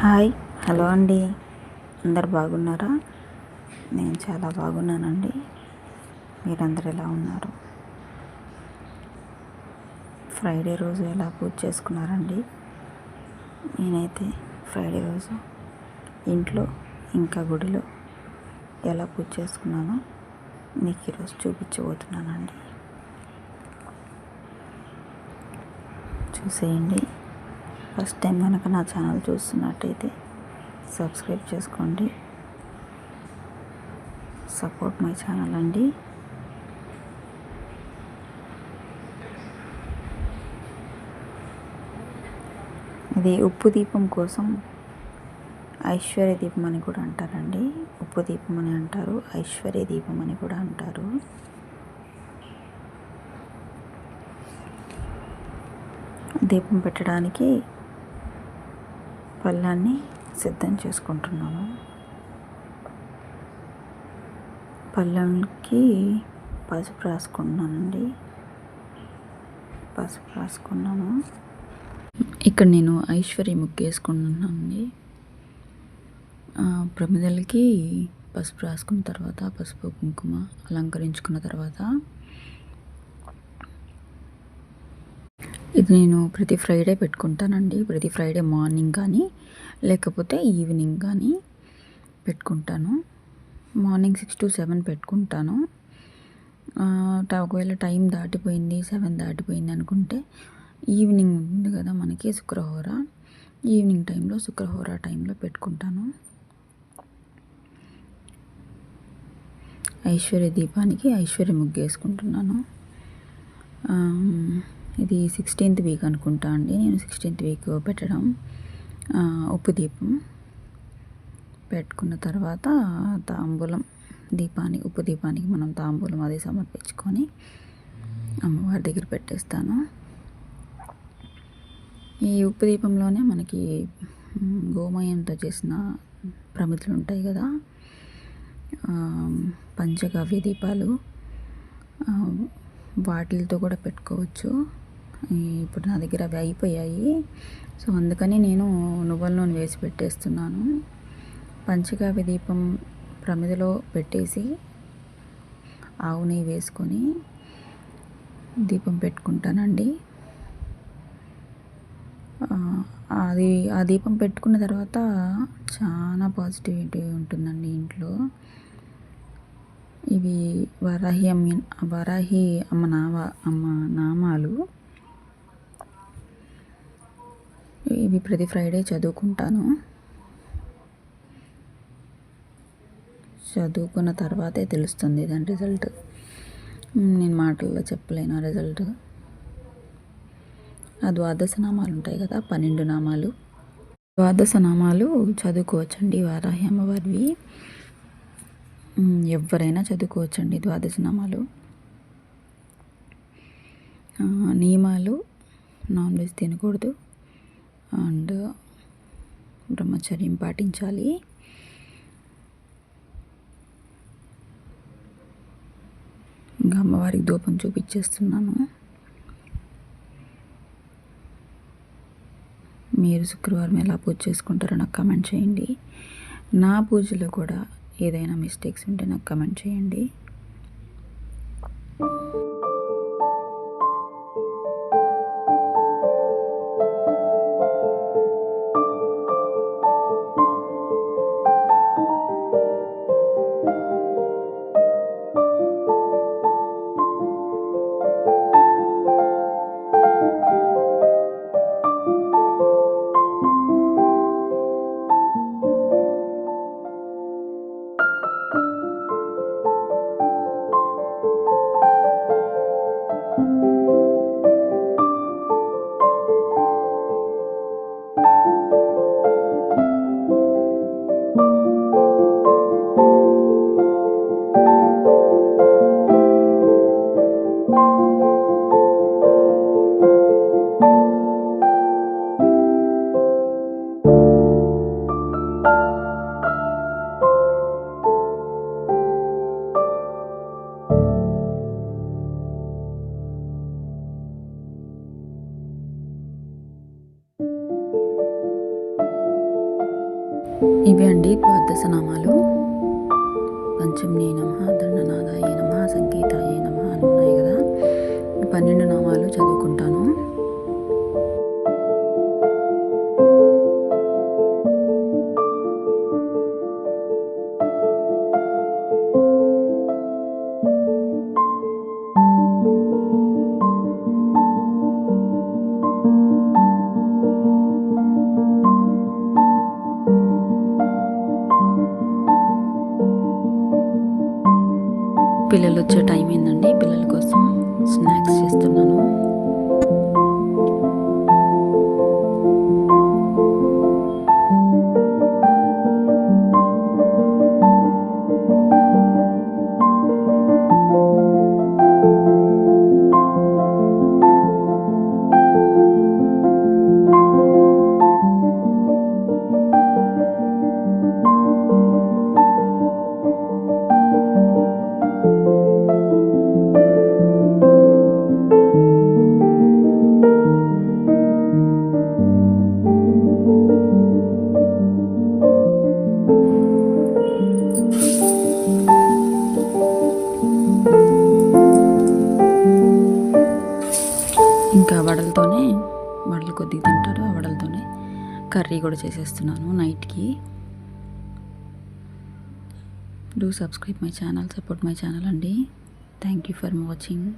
Hi, hello అండి. అందరు బాగున్నారా? నేను చాలా బాగున్నానండి. మీరందరూ ఎలా ఉన్నారు? ఫ్రైడే రోజు ఎలా పూజ చేసుకున్నారండి? నేనైతే ఫ్రైడే రోజు ఇంట్లో ఇంకా గుడిలో ఎలా పూజ చేసుకున్నానో మీకు ఈరోజు చూపించబోతున్నానండి. చూసేయండి. ఫస్ట్ టైం కనుక నా ఛానల్ చూస్తున్నట్టయితే సబ్స్క్రైబ్ చేసుకోండి. సపోర్ట్ మై ఛానల్ అండి. ఇది ఉప్పు దీపం కోసం ఐశ్వర్య దీపం అని కూడా అంటారండి. ఉప్పు దీపం అని అంటారు, ఐశ్వర్య దీపం అని కూడా అంటారు. దీపం పెట్టడానికి పళ్ళాన్ని సిద్ధం చేసుకుంటున్నాను. పళ్ళంకి పసుపు రాసుకున్నానండి. పసుపు రాసుకున్నాను. ఇక్కడ నేను ఐశ్వర్య ముగ్గు వేసుకుంటున్నానండి. ప్రమిదలకి పసుపు రాసుకున్న తర్వాత, పసుపు కుంకుమ అలంకరించుకున్న తర్వాత, ఇది నేను ప్రతి ఫ్రైడే పెట్టుకుంటానండి. ప్రతి ఫ్రైడే మార్నింగ్ కానీ లేకపోతే ఈవినింగ్ కానీ పెట్టుకుంటాను. మార్నింగ్ 6 to 7 పెట్టుకుంటాను. ఒకవేళ టైం దాటిపోయింది, 7 దాటిపోయింది అనుకుంటే ఈవినింగ్ ఉంటుంది కదా మనకి శుక్రహోర, ఈవినింగ్ టైంలో శుక్రహోర టైంలో పెట్టుకుంటాను. ఐశ్వర్య దీపానికి ఐశ్వర్య ముగ్గు వేసుకుంటున్నాను. ఇది 16th వీక్ అనుకుంటా అండి. నేను 16th వీక్ పెట్టడం. ఉప్పు దీపం పెట్టుకున్న తర్వాత తాంబూలం దీపానికి, ఉప్పు దీపానికి మనం తాంబూలం అది సమర్పించుకొని అమ్మవారి దగ్గర పెట్టేస్తాను. ఈ ఉప్పు దీపంలోనే మనకి గోమయంతో చేసిన ప్రమిదలు ఉంటాయి కదా, పంచగవ్య దీపాలు, వాటిలతో కూడా పెట్టుకోవచ్చు. ఇప్పుడు నా దగ్గర అవి అయిపోయాయి. సో అందుకని నేను నువ్వుల నూనె వేసి పెట్టేస్తున్నాను. పంచగవ్య దీపం ప్రమిదలో పెట్టేసి ఆవు నెయ్యి వేసుకొని దీపం పెట్టుకుంటానండి. ఆ దీపం పెట్టుకున్న తర్వాత చాలా పాజిటివిటీ ఉంటుందండి ఇంట్లో. ఇవి వరాహి అమ్మ నామాలు. ఇవి ప్రతి ఫ్రైడే చదువుకుంటాను. చదువుకున్న తర్వాతే తెలుస్తుంది దాని రిజల్ట్. నేను మాటల్లో చెప్పలేను ఆ రిజల్ట్. ఆ ద్వాదశ నామాలు ఉంటాయి కదా, 12 నామాలు. ద్వాదశ నామాలు చదువుకోవచ్చండి వారాహి అమ్మవారివి. ఎవరైనా చదువుకోవచ్చండి ద్వాదశ నామాలు. నియమాలు: నాన్ వెజ్ తినకూడదు అండ్ బ్రహ్మచర్యం పాటించాలి. ఇంకా అమ్మవారికి ధూపం చూపించేస్తున్నాను. మీరు శుక్రవారం ఎలా పూజ చేసుకుంటారో నాకు కమెంట్ చేయండి. నా పూజలో కూడా ఏదైనా మిస్టేక్స్ ఉంటే నాకు కమెంట్ చేయండి. ఇవి అండి ద్వాదశ నామాలు. పంచమ్నే నమః, దండనాదాయ నమః, సంకేతాయ నమః అని ఉన్నాయి కదా. ఈ 12 నామాలు చదువుకుంటాను. పిల్లలు వచ్చే టైం ఏందండి, పిల్లల కోసం స్నాక్స్ చేస్తున్నాను. ఇంకా వడలు కొద్దిగా తింటారు. ఆ వడలతోనే కర్రీ కూడా చేసేస్తున్నాను నైట్కి. Do subscribe my channel, support my channel అండి. Thank you for watching.